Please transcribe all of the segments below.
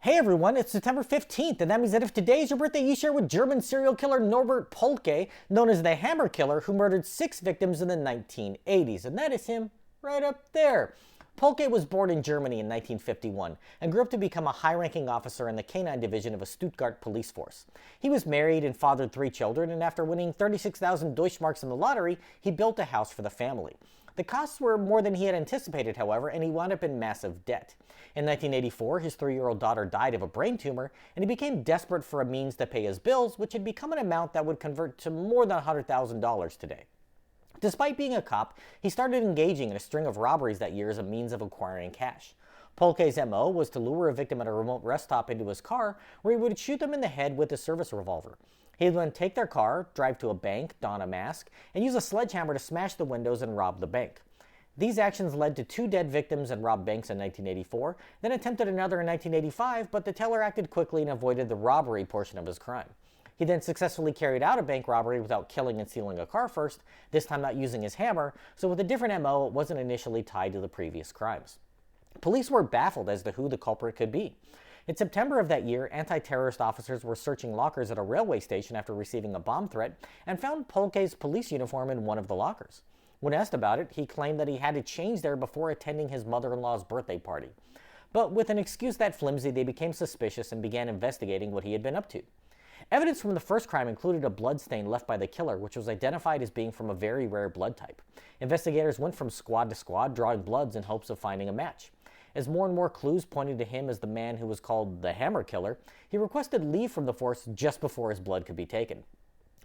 Hey everyone, it's September 15th, and that means that if today is your birthday, you share with German serial killer Norbert Poehlke, known as the Hammer Killer, who murdered 6 victims in the 1980s. And that is him right up there. Poehlke was born in Germany in 1951 and grew up to become a high-ranking officer in the Canine Division of a Stuttgart police force. He was married and fathered 3 children, and after winning 36,000 Deutschmarks in the lottery, he built a house for the family. The costs were more than he had anticipated, however, and he wound up in massive debt. In 1984, his 3-year-old daughter died of a brain tumor, and he became desperate for a means to pay his bills, which had become an amount that would convert to more than $100,000 today. Despite being a cop, he started engaging in a string of robberies that year as a means of acquiring cash. Poehlke's MO was to lure a victim at a remote rest stop into his car, where he would shoot them in the head with a service revolver. He would then take their car, drive to a bank, don a mask, and use a sledgehammer to smash the windows and rob the bank. These actions led to 2 dead victims and robbed banks in 1984, then attempted another in 1985, but the teller acted quickly and avoided the robbery portion of his crime. He then successfully carried out a bank robbery without killing and stealing a car first, this time not using his hammer, so with a different MO, it wasn't initially tied to the previous crimes. Police were baffled as to who the culprit could be. In September of that year, anti-terrorist officers were searching lockers at a railway station after receiving a bomb threat and found Poehlke's police uniform in one of the lockers. When asked about it, he claimed that he had to change there before attending his mother-in-law's birthday party. But with an excuse that flimsy, they became suspicious and began investigating what he had been up to. Evidence from the first crime included a blood stain left by the killer, which was identified as being from a very rare blood type. Investigators went from squad to squad, drawing bloods in hopes of finding a match. As more and more clues pointed to him as the man who was called the Hammer Killer, he requested leave from the force just before his blood could be taken.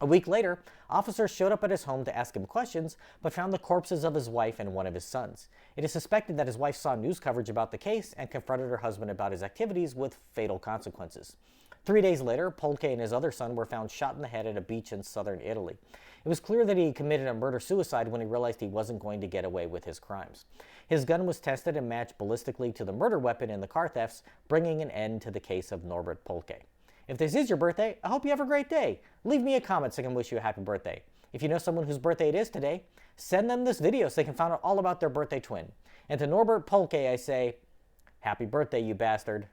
A week later, officers showed up at his home to ask him questions, but found the corpses of his wife and one of his sons. It is suspected that his wife saw news coverage about the case and confronted her husband about his activities with fatal consequences. 3 days later, Poehlke and his other son were found shot in the head at a beach in southern Italy. It was clear that he committed a murder-suicide when he realized he wasn't going to get away with his crimes. His gun was tested and matched ballistically to the murder weapon in the car thefts, bringing an end to the case of Norbert Poehlke. If this is your birthday, I hope you have a great day. Leave me a comment so I can wish you a happy birthday. If you know someone whose birthday it is today, send them this video so they can find out all about their birthday twin. And to Norbert Poehlke, I say, happy birthday, you bastard.